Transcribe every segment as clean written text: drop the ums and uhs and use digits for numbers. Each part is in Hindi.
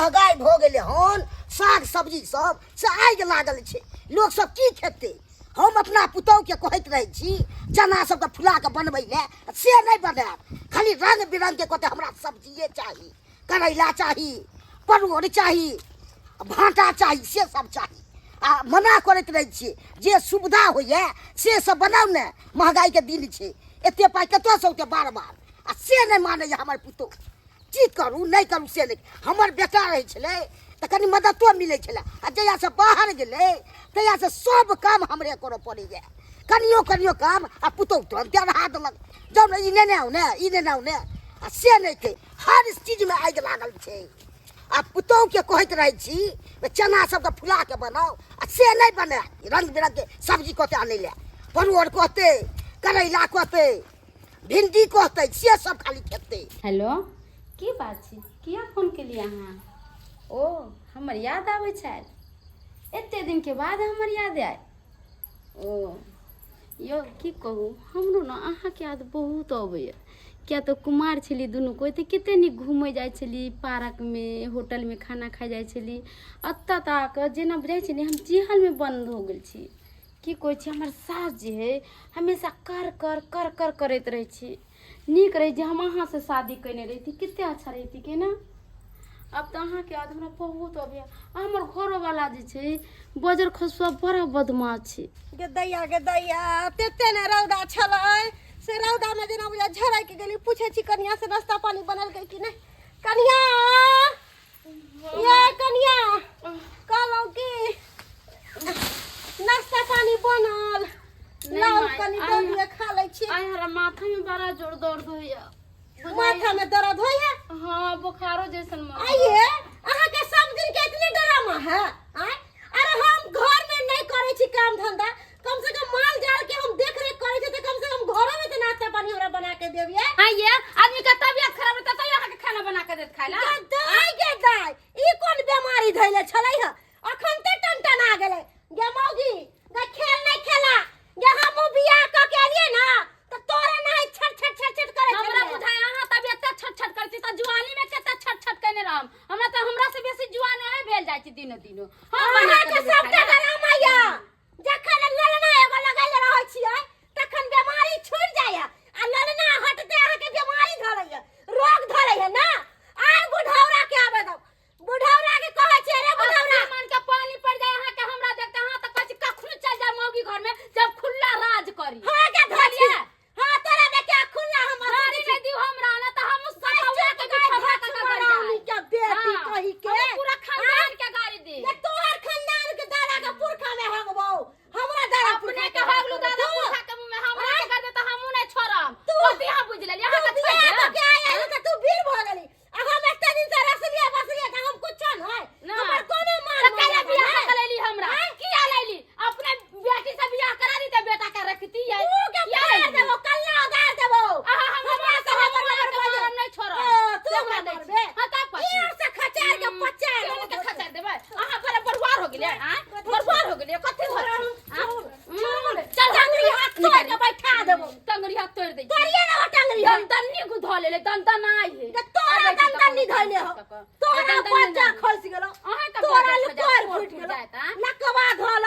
महगाई भ गेले हन साग सब्जी सब से आगि लागल छे लोग सब की खेते हम अपना पुतौह के कहैत रहे छी चना सब के फुला के बनबै ले से नहीं बनाब खाली रंग बिरंग के कहते हमरा सब्जिए चाहिए करैला चाहिए परोर चाहिए भाटा चाहिए से सब चाहिए आ मना करैत रहे छी जे सुविधा होइए से सब बनाउ ने महगाई के दिन छे एते पाई कतौ से होते बार बार आ से नहीं माने हमर पुतौह की करू नहीं करू से नहीं हमर बेटा रहे छले तो कनी मददो मिले छले आ जया से बाहर गेले तया से सब काम हमरे करे पड़े जाए कनियो काम आ पुतौह तो हम रहा देलक जब ई ने ने आ से नहीं के हर चीज में आगि लागल छे आ पुतौह के कहैत रहे छी चना सब के फुला के बनाओ आ से नहीं बने रंग बिरंग के सब्जी कहते आने ले परोर कहते करैला कहते भिंडी कहते से सब खाली खेते। हेलो की बात छै किया फोन के लिए अहाँ ओ हमर याद आबै छै एते दिन के बाद हमर याद आय ओ यो की कहू हमरो ना अहाँ के याद बहुत अबैया क्या तो कुमार छली दुनू कोई तो कते नीक घूमे जाय छली पार्क में होटल में खाना खाय जाय छली अत्ता तक जेना बुझाय छै हम चिहल में बंद हो गेल छी की कहै छी हमर सास जे है हमेशा कर करैत रहे छी नीक रही जे हम अहाँ से शादी करने रही कितने अच्छा रहती के ना अब तो अहाँ के याद हमरा बहुत अबैया हमर घरो वाला जे छै बजर खसुआ बड़ा बदमाश छै गे दैया तेते ने रौदा छलै से रौदा में जेना बुझा झराय के गेली पूछे छी कनिया से नाश्ता पानी बनल के कि नहीं कनिया ये कनिया कहलौ कि नाश्ता पानी बनल लाओ कनी दलिया खा लै छी आइ हमरा माथा में बड़ा जोर दर्द होइया माथा में दर्द होइया हां बुखारो जैसन में आइए अहाँ के सब दिन के इतनी ड्रामा है अरे हम घर में नहीं करे छी काम धंधा कम से कम माल जाल के हम देख रेख करे छी तो कम से कम घरों में तो नाश्ता पानी हमरा बना के देबिए आइए आदमी का तबीयत खराब रहता तो यहाँ के खाना बना के देत खाइला दाई ई कोन बीमारी धइले छलै ह अखन ते टनटन आ गेलै गे मौगी गे खेल नहीं खेला गे हम बियाह क के एलिए ना तो तोरा नहीं छट करे हमरा बुझाय अहाँ तबीयत छट करती त जुआनी में केते छट कने रहम हमरा से बेसी जुआन है भेल जाय छी दिनो हम बना के सब गरम आया जखन ललना एगो लगैले रहै छियै तखन बीमारी छूट जाय आ ललना हटते अहाँ के बीमारी धरैया रोग धरैया ना आइ बुढ़ौरा के आबे दो बुढ़ौरा के कहै छै रे बुढ़ौरा मन के पानी पड़ जाय अहाँ के हमरा देखते अहाँ त कहै कखनो चल जाय मौगी घर में जब खुला राज करी हां के धरिए हां तोरा देखे खुला हम गाड़ी में दियो हमरा ना त हम सफौरा के बिछौरा के गाड़ी जाई के बेटी कहि के पूरा खानदान के गाड़ी दी ये तोहर खानदान के दादा के पुरखा में हगबौ हमरा दादा अपने के हगलू दादा पुरखा के मुंह में हमरा के कर दे त हमहु नहीं छोड़म तू यहाँ बुझ लेली अहाँ के छोड़ दे के आया त तू वीर भ गेली हम एक दिन से रसलिया बसलिया त हम कुछ नहीं हमर कोनो मान त करे बियाह कर लेली हमरा किया लेली अपने बेटी से बियाह करा दी त बेटा के रखती है तू के कर देबो कल्ला उधार देबो हमरा से हम नहीं छोड़म तू हमरा दे हां त पछ ई से खचार के पचार के खचा देबै अहाँ पर बरवार हो गेलिए हां बरवार हो गेलिए कथि धर चल टंगरी हाथ तोड़ के बैठा देबो टंगरी हाथ तोड़ दे करिए ना टंगरी दंदनी को धो ले दंदन आई है तोरा दंदनी धइले हो तोरा बच्चा खस गेलो तोरा लुकोर फुट गेलो नकवा धोल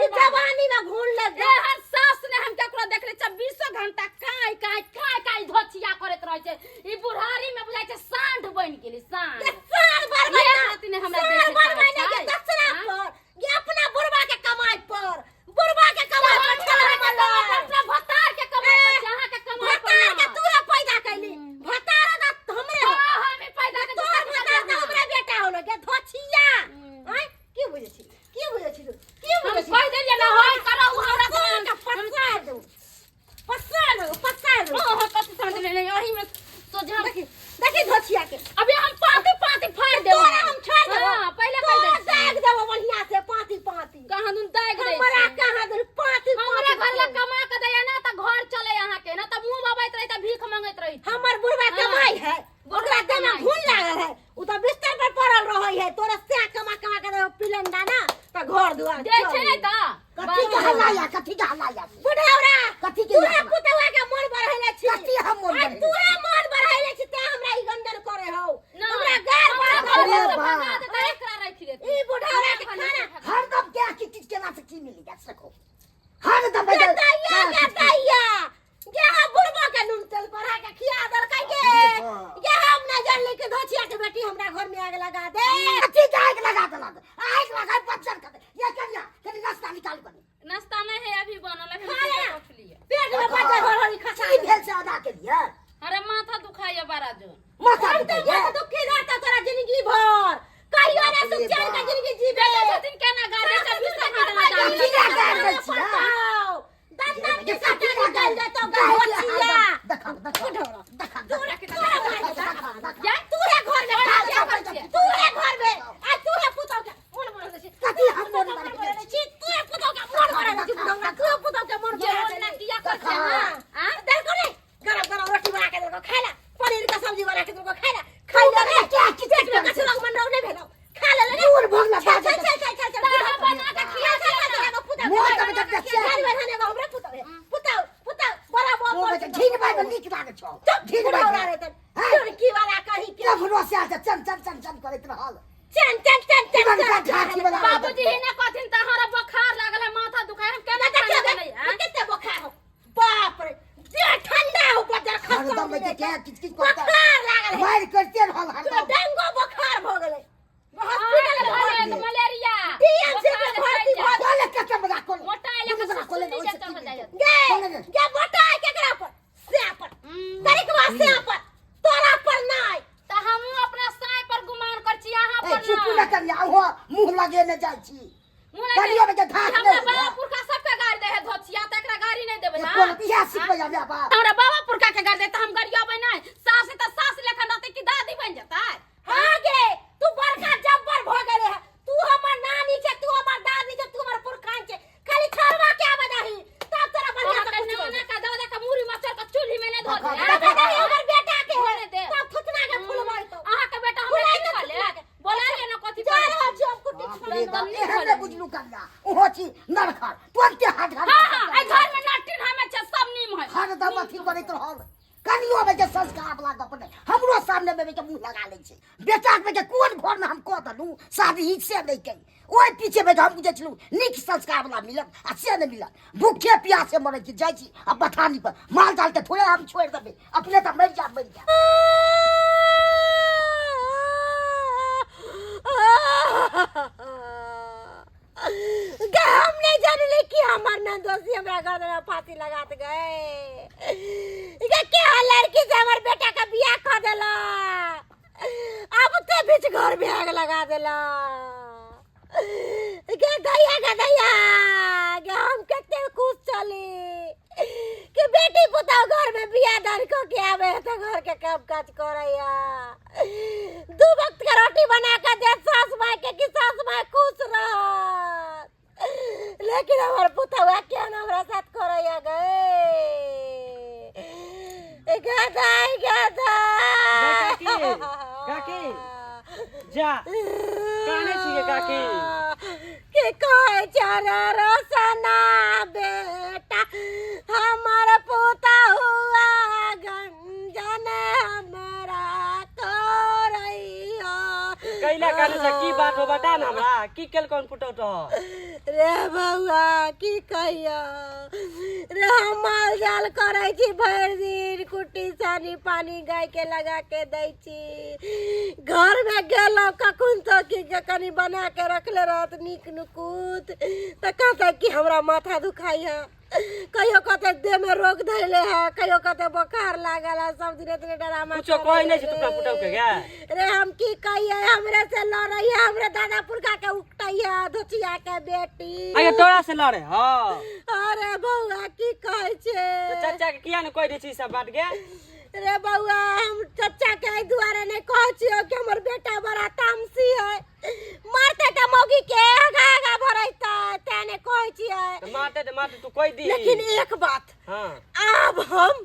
ई जवानी में घून ले ए हर सास ने हम केकरो देखले 24 घंटा काय धोचिया करत रह छै ई बुढ़ारी में बुझाय छै सांड बन गेली सांड साल भर में ने हमरा देख के दसरा पर ये अपना बुढ़वा के कमाई पर बुढ़वा के कमाई पर चला अपना भतार के कमाई पर जहां के कमाई पर भतार के तूरा पैदा कैली भतार दा हमरे हो हमें पैदा के तोर भतार दा हमरे बेटा होलो के धोचिया हैं की बुझे छी तू की बुझे छी कह देलिए ना होय करो हमरा के पसार दो हां कथि समझ ले नहीं ओही में तो जा देखी धोचिया के अभी हम पाती फाड़ देबो तोरा हम छोड़ देबो हां पहले कह दे दाग देबो बढ़िया से पाती कहां दुन दाग रे हमरा कहां दर पाती हमरा घर ला कमा के दया ना त घर चले यहां के ना त मुंह बाबैत रही त भीख मांगैत रही हमर बुढ़वा कमाई है ओकरा देना भूल लागल है उ त बिस्तर पर पड़ल रहै है तोरा से कमा के पिलंडा ना त घर दुआर दे छै नै त कथी का हलाया बुढ़ौरा कथी के तोरा पुतवा के मन बढ़ैले छी कथी हम मन बढ़ैले? तोरा मन बढ़ैले छी त हमरा ई गंदर करे हो ना, हमरा गार हमरा बढ़ घर हो से भगा हमरा घर में आग लगा दे। ठीक आग लगा दे आग लगा बच्चन कर ये कन्या कनी नाश्ता निकाल बने नाश्ता नहीं है अभी बनल है खा ले। उठ लिए पेट में बच्चा हरी खसा की भेल से अदा के लिए अरे माथा दुखाइए बड़ा जो माथा हम तो दुखाइए। मत दुखी रहता तोरा जिंदगी भर कहियो रे सुख चैन का जिंदगी जीवे दिन के ना गाड़ी से बिस्तर में ना की लगा जाने दे छिया दम दम के साथ निकल जातो गछिया देखा देखा तू रे तू रे घर में तू रे घर में आ तू रे पुतो के मन मन से कथी हम मन मार के छी तू रे पुतो के मन मन से बुढ़ा तू पुतो के मन ये ना किया कर हां देखो रे गरम गरम रोटी बना के देखो खाला पनीर का सब्जी बना के देखो खाला खाई ले रे क्या पेट में कछ लोग मन नहीं भेलो खा ले रे दूर भोगला बात चल बना के खिया खा पुतो मोर तब तक गाड़ी बहाने को हमरे पुतो बड़ा वो बोल बच्चा ठीक भाई में निक लागे छौ ठीक उड़ा भाई रे तोर की वाला कही के क्या भरो से आजा चल चल चल चल करत रहल चल बाबूजी ही ने कथिन तहरा बुखार लागल है माथा दुखाए हम केना खाना नहीं है कितने बुखार हो बाप रे जे ठंडा हो बदर हरदम में क्या किच किच करता बुखार लागल है मार करते रहल तो हरदम डेंगू बुखार हो गेले हॉस्पिटल में मलेरिया डीएमसी में भर्ती हो बोले कच्चा बजा को मोटा इलाका से सुनी जैसा हो जाए गे मोटा केकरा पर से पर तरीक वासे पर तोरा पर नहीं त हम अपना साय पर गुमान कर छी यहां ए पर चुप न कर या हो मुंह लगे न जाय छी कलिया में के घास हमरा नहीं बाबापुर का सबके गाड़ी दे है धोतिया त एकरा गाड़ी नहीं देबे ना कोन पिया सिख या बाबा हमरा बाबापुर का के गाड़ी दे त हम गाड़िया बे नहीं सास त सास लेखन रहते कि दादी बन जता हां गे तू बड़का जब्बर भ गेले है तू हमर नानी छे तू हमर दादी छे तू हमर पुरखान छे खाली छरवा के आबदाही तब तोरा बढ़िया से कुछ नाना का दादा का मुरी मचर का चूल्ही में नहीं धो दे आबदाही हमर बेटा के होने दे तब थुतना के फुलवाई तो आहा के बेटा हम नहीं खा ले बोला ले ना कथि जा रहा छी हम कुटी अरे छोड़ बाप रे हमने बुझलू कन्या ओहो छी नरखर तुरंते हाथ घाट हां हां ए घर में नाटिन हमें छ सब नीम है हरदम अथी करैत रहल कनियो में के संस्कार वाला अपने हमरो सामने में के मुंह लगा ले छै बेटा में के कोन घर में हम कह दलू शादी ही से नहीं कई ओए पीछे में हम बुझे छलू नीक संस्कार वाला मिलत आ से नहीं मिलत भूखे प्यासे मरे छी जाय छी अब बथानी पर माल डाल के थोड़े हम छोड़ देबे अपने तो मर जा हम नहीं जानले कि हमार नंदोसी हमरा घर में फांसी लगात गए क्या लड़की से हमार बेटा का बियाह कर देला अब ते बीच घर में आग लगा देला गैया हम कितने खुश चली कि बेटी पुता घर में बियाह दान को के आवे तो घर के काम काज करैया दो वक्त के रोटी बना के दे सास माई के कि सास माई खुश रह लेकिन हमार पुतवा क्या ना हमरा साथ करैया गए गादा काकी जा काने छिए काकी के कहे चारा रोसना बेटा हमार पुता हुआ गंजन हमरा करैया कैला काने से की बात हो बता ना हमरा की केल कौन फुटौट हो रे बउआ की कहिया रे हम माल जाल करै छी भरि दिन कुट्टी सानी पानी गाय के लगा के दै छी घर में गेलो कखुन तो की कनी बना के रखले रहत नीक नुकुत त कहते कि हमरा माथा दुखाई है कहियो कहते देह में रोग धैले है कहियो कहते बुखार लागल है सब दिन इतने ड्रामा कुछो कोई नहीं छै तुमरा फुटौ के गे रे हम की कहिए हमरे से लड़ई है हमरे दादा पुरखा के उकटैया धोचिया के बेटी आगे तोरा से लड़े हां अरे बउआ की कहै छे तो चाचा के किया न कोई दै छी सब बात गे रे बउआ हम चाचा के एहि दुआरे नहीं कहै छियो कि हमर बेटा बड़ा तामसी है मारते के मौगी के आगा आगा भरैता तेने कहै छियै मारते तू कोई दी लेकिन एक बात हां अब हम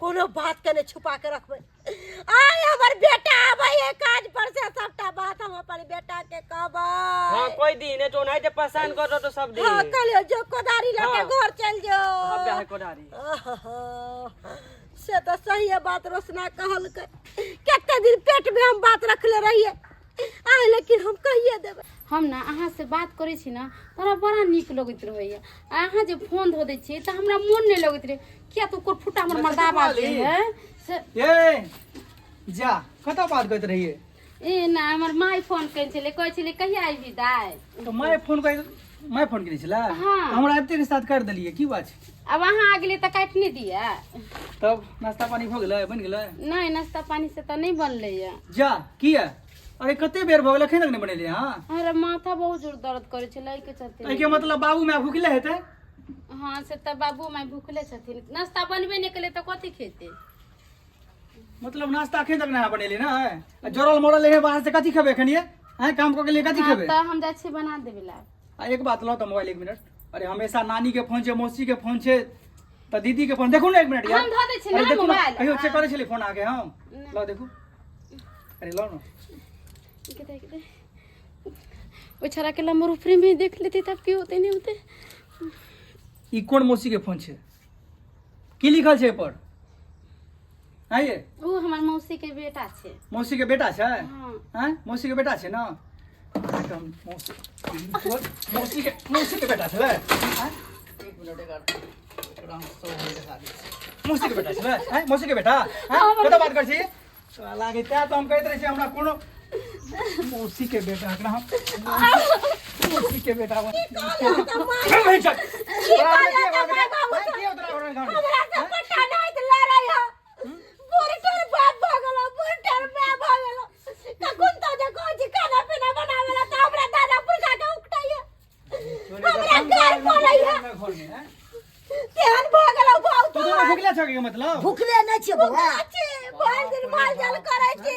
कोनो बात के नहीं छुपा के रखबै आय हमर बेटा आबै है काज पर से सबटा बात हम अपन बेटा के कहबै हां कोई दी ने तो नहीं दे पहचान कर तो सब दी हां कलियो जो कोदारी लेके घर चल जो अब है कोदारी से तो सही है बात रोशना कहल के कितने दिन पेट में हम बात रखले रहिए आ लेकिन हम कहिए देबे हम ना अहाँ से बात करै छी ना तोरा बड़ा नीक लगैत रहैया अहाँ जे फोन धो दै छी त हमरा मोन नहीं लगैत रहे किया तो कोर फुटा हमर मर्दाबा जे है से ए जा कता बात करत रहिए ए ना हमर माय फोन करै छलै कहै छलै कहिया आबी दाय तो मैं फोन करी छला हाँ। हमरा आबते के साथ कर देलिए की बात छै अब अहाँ आ गेलियै तऽ काटि नहि दिया तब नाश्ता पानी हो गेलै बन गेलै नहीं नाश्ता पानी से तऽ नहीं बनलै है जा किया अरे कते बेर भ गेलै एखन तक नहीं बनेलिए हां हमरा माथा बहुत जोर दर्द करै छै लइ के चलते एके मतलब बाबू माय भूखले हेतै हाँ से तऽ बाबू माय भूखले छथिन नाश्ता बनबे नहीं केले तऽ कथी खेते मतलब नाश्ता एखन तक नहीं बनेलिए ना है जरल मरल लेने बाहर से कथी खेबे एखन ये हैं काम क के लिए कथी खेबे तऽ हम जाइ छी बना देबे ला एक बात लो तो मोबाइल 1 मिनट अरे हमेशा नानी के फोन छे मौसी के फोन छे तो दीदी के फोन देखो ना 1 मिनट यार हम धऽ दै छी अरे ना देखो मोबाइल कहियो चेक करे छले फोन आके हम लो देखो अरे लो ना वो छरा के नंबर ऊपर में देख लेती तब की होते नहीं होते ई कोन मौसी के फोन छे की लिखल छे पर आइए वो हमार मौसी के बेटा छे मौसी के बेटा छे हाँ। हैं मौसी के बेटा छे ना मौसी के बेटा छे हैं 1 मिनट एकरा हम सो हो दिखा दी मौसी के बेटा छे हैं मौसी के बेटा हैं कतो बात कर छी साला के त्या तो हम कहत रहे छी हमरा कोनो मौसी के बेटा एकरा हम मौसी के बेटा नहीं चल हमरा से पता नहीं त लड़ाई है बुरटर बाप भगलो बुरटर बाप भगलो त कोन तो जे कोन जी खाना पीना बनावेला त हमरा दादा पुरखा के उकटाइए हमरा घर पड़ै है केहन भगलो बहुत तो भूखले छ के मतलब भूखले नहीं छे बउआ भर दिन माल जल करे छी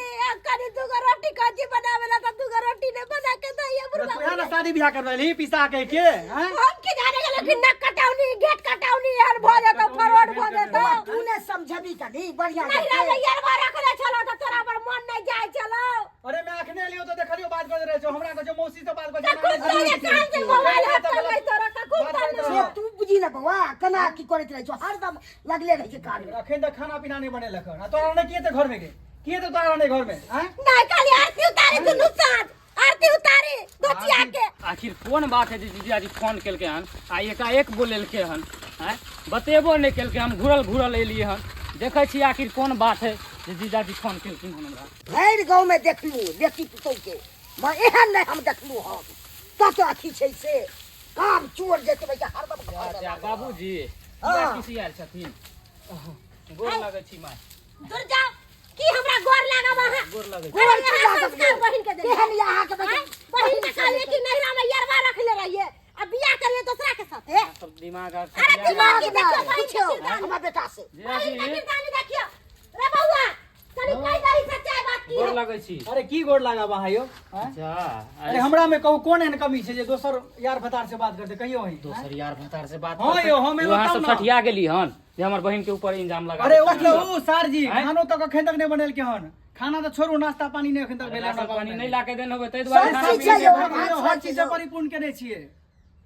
कनी दुगो रोटी काजी बनावेला त दुगो रोटी ने बना के दैए तो बुरबा यहाँ ना शादी ब्याह करवाली पिसा के हैं हम के जाने गेल कि नक कटाउनी गेट कटाउनी यार भ जात फरवर्ड भ जात बउआ तू ने समझबी कनी बढ़िया नहीं रे यार बारा करे चलो त तोरा पर मन नहीं जाय चलो अरे मैं अखने लियो तो देखलियो बात कर रहे छो हमरा को जो मौसी से बात कर कुछ नहीं कान से मोबाइल हाथ कर गई तोरा का कुछ से तू बुझी ना बउआ कना की करत रह छो हरदम लगले रह छे कान में अखन तक खाना पीना नहीं बने लखन तोरा ने किए थे घर में के किए थे तोरा ने घर में हैं नहीं खाली आरती उतारे दुनु साथ आरती उतारे दोचिया के आखिर कोन बात है जे जीजाजी फोन केलके हन आ एकाएक बोलेलके हन हैं बतेबो नहीं केलके हम घुरल एलिए हन देखै छी आखिर कोन बात है जे जीजाजी फोन केलखिन हन हमरा भैर गांव में देखलू बेटी पुतौ के मैं एहन नहीं हम देखलू हम तत अथी छै से काम चोर जेतबै के हरदम अच्छा बाबूजी हाँ। या किसी आयल छथिन गोर लगै छी माय दूर जा की हमरा गोर लागा वहां गोर लगै छी गोर अरे की यहाँ लागत संस्कार बहिन के दे केहन यहाँ के हैं? बहिन के कहलिए कि नहिरा में यरवा रखले रहिए अब बियाह करिए दूसरा के साथे सब दिमाग आर अरे खटिया दिमाग गेल। की देखियो बहिन के पूछो किरदार हमरा बेटा से बहिन के जीजाजी किरदार देखियो रे बउआ तनी कह दही सच्चाई बात की गोर है लगै छी अरे की गोर लागा भाइयो हैं अच्छा अरे हमरा में कहू कोन एहन कमी छै जे दोसर यार भतार से बात करते कहियो वही दोसर यार भतार से बात हाँ करते। यो, हमें वहाँ बताउ सब ना। सठिया गेली हन जे हमर बहिन के ऊपर इल्जाम लगा अरे देलखिन। ओ सर जी हैं? खानो तक अखन तक नहीं बनल के हन खाना तो छोड़ू नाश्ता पानी नहीं अखन तक भेल नाश्ता हमरा पानी गाँव नहीं में। लाके देन होबे तै दुआरे सब खाना चीज पीना छै यौ, नहीं हम बनते। हर चीज से परिपूर्ण केने छियै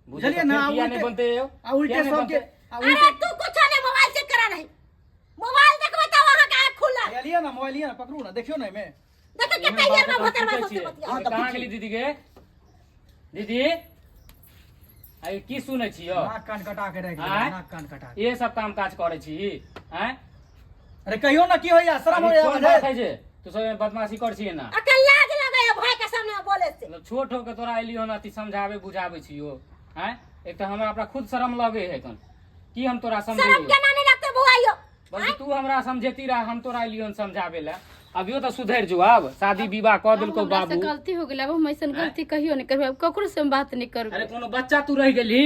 बुझलिए बुझलिए ना, ना किया उल्टे- नहीं बनते हो आ उल्टे किया नहीं सबके बनते? आ अरे उल्टे तू कुछ नहीं मोबाइल चेक करा नहीं मोबाइल देखबे त वहां का आँख खुला लिया ना मोबाइल लिया ना पकड़ू ना देखियो ना में देख के एहन तैयार बात में अपन भतर पूछै में छियै। सोचते बतिया हाँ, तो कहाँ पूछिए। गेली दीदी के दीदी आई की सुनै छियो नाक कान कटा के राख आँय? नाक कान कटा के। ये सब काम काज करे छी हैं अरे कहियो ना की होइया शर्म अभी होइया कोन बात है जे तू सब बदमाशी कर छियै ना अकल लाज लगे है भाई के सामने बोले से मतलब छोट हो के तोरा एली हो ना ती समझावे बुझावे छियो हैं एक तो हमरा अपना खुद शर्म लगे है कन की हम तोरा शर्म समझेलियो केना नहीं लगते बुआइयो बल्कि तू हमरा समझेती रहा हम तोरा एलियो समझावे ला अभियो तो सुधर जो अब शादी विवाह कर दिलको हमरा से बाबू गलती हो गेलै अब हम ऐसन गलती कहियो नहीं करबे अब ककरो से हम बात नहीं अरे करबे कोनो बच्चा तू रह गेली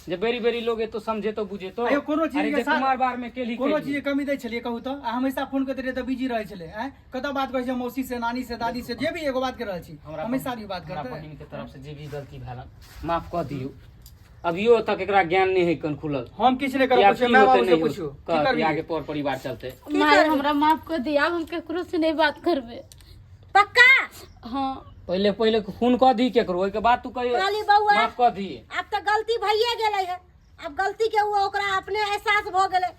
जे बेरी बेरी लोग तो समझे तो बुझे तो अयो कोनो चीज अरे के जे साथ- कुमार बार में केली कोनो केली। चीज के कमी दै छलिए कहू तो आ हमेशा फोन करते रहे तो बिजी रहे छले हैं कतो बात कहै छै मौसी से नानी से दादी से जे भी एगो बात कर रहल छी हमेशा ई बात हमरा करते बहिन के तरफ से जे भी गलती भेलन माफ कर दियो अभियो तक एकरा ज्ञान नहीं है कन खुलल हम किछ नहीं कि करो आब पूछे की मैं होतै बाबू से नहीं पूछो होतै, की कि करबी आगे पर परिवार चलते माय हमरा माफ कर दिया अब हम ककरो से नहीं बात करबे पक्का हाँ पहले पहले खून कह दी केकरो ओइ के बाद तू कहिए काली बउआ माफ कर दी अब तो गलती भइए गेलै है अब गलती के हुआ ओकरा अपने एहसास भ गेलै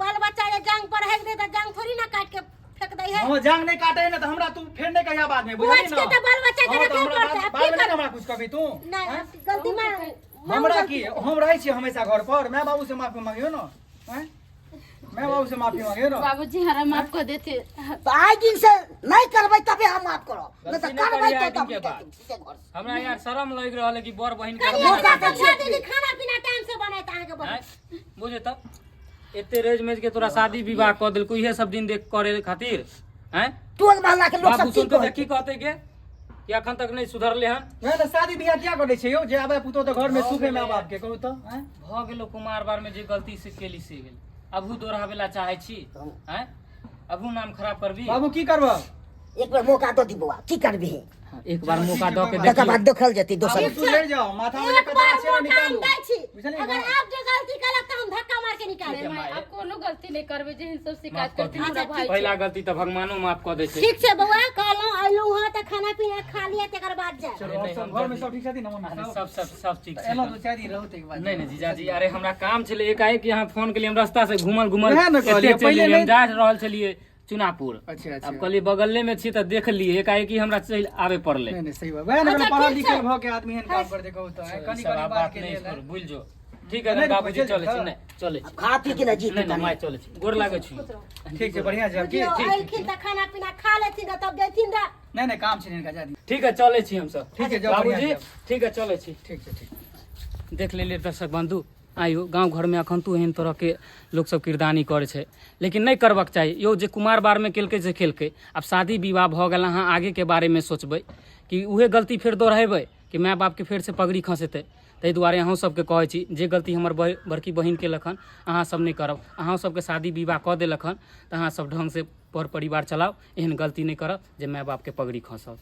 बाल बच्चा ये जांग पर हेक दे त जांग थोड़ी ना काट के फेंक दे है हम जांग नहीं काटे है ना तो हमरा तू फेर नहीं कहिया बाद में बुझली पूछ ना के तो बाल बच्चा के हाँ, रखे हमरा पड़ते अब बाद की में कर नहीं हमरा कुछ कभी तू नहीं हैं? गलती में हमरा की हम रहे छी हमेशा घर पर मैं बाबू से माफी मांगियो ना हैं मैं बाबू से माफी मांगे ना। बाबूजी हरा माफ कर देते। तो आइ दिन से नहीं करबै तबे हम माफ करो नहीं तो गलती नहीं करबै करिए तो आइ दिन के बाद। तब हमरा यार शर्म लग रहल है कि बड़ बहिन के कहियो मौका का तो दीदी खाना पीना टाइम से बने त अहाँ के बने। हैं? बुझे तब एते रेज मेज के तोरा शादी विवाह क देलको इहे सब दिन देख करे खातिर हैं टोल मोहल्ला के लोग बाबू सब सुनते की त की कहते के कि अखन तक नहीं सुधरले हन। मैं तो शादी बियाह क्या करे छै यौ जे आबे पुतो तो घर में सुखे में बाप के कहू तो हैं। भ गेलो कुमार बार में जे गलती से केली से गेल अबू दोहराबे ला चाहे छी हैं अबू नाम खराब करबी। बाबू की करबो एक बार मौका दो दी बउआ की करबी एक बार मौका द के तकर देखिए बाद देखल जेतै दोसर बाबू तू ले जाओ माथा में एक कचरा बार से मौका हम निकालू दै छी। बुझलिए अगर ना? आप जो गलती कलक त हम धक्का मार के निकाल अरे देब। माय अब कोनो गलती नहीं करबे जे सब शिकायत माफ कर करती दी। हमरा भाई पहला से। गलती त भगवानो माफ क दे छै। ठीक छै बउआ कहलौं आइलू हां त खाना पीना खा लिया तकर बाद जाए। चलो अब सब घर में सब ठीक छथि ना मम्मी सब सब सब ठीक छै। एलो तो शादी रहू तक बाद नहीं नहीं जीजाजी अरे हमरा काम छले एकाएक यहाँ फोन के लिए हम रास्ता से घूमल घूमल वएह न कहलियै, एते पहिले चलिए, हम नहीं- जा रहल छलिए चुनापुर। अच्छा अच्छा अब कहलिए बगले में छी त देख लिए एकाएक हमरा चल आवे पड़ले। नहीं नहीं सही बात वह ना अच्छा, पढ़ल ठीक लिखल छै। भ के आदमी हन काम कर दे कहू तो है कनी सब कनी आप बात बात के नहीं लिए करू भूल जो ठीक है नहीं, ना बाबूजी चल, चले छी हाँ। नहीं चले छी खा पी के ना जी नहीं नहीं माय चले छी गोर लागे छी। ठीक है बढ़िया जब की बुझियो आइलखिन त खाना पीना खा लेथिन तब जैथिन रे। नहीं नहीं काम छै इनका जादी ठीक है चले छी हम सब। ठीक है, जाओ, बाबूजी बढ़िया ठीक है चले छी। ठीक है ठीक देख ले दर्शक बंधु आइयो गांव घर में अखन तू एहन तरह के लोग सब किरदानी करे छै लेकिन नहीं करबाक चाही यो जे कुमार बार में केलकै से केलकै। अब शादी विवाह भ गेल अहाँ आगे के बारे में सोचबै कि उहे गलती फेर दोहरेबै कि माय बाप के फेर से पगड़ी खसेतै। ताहि दुआरे अहूँ सबके कहै छी जे गलती हमर बड़की बहिन केलक हन अहाँ सब नहीं करब। अहाँ सबके शादी विवाह कऽ देलक हन तऽ अहाँ सब ढंग से पर परिवार चलाउ एहन गलती नहीं करब जे माय बाप के पगड़ी खसब।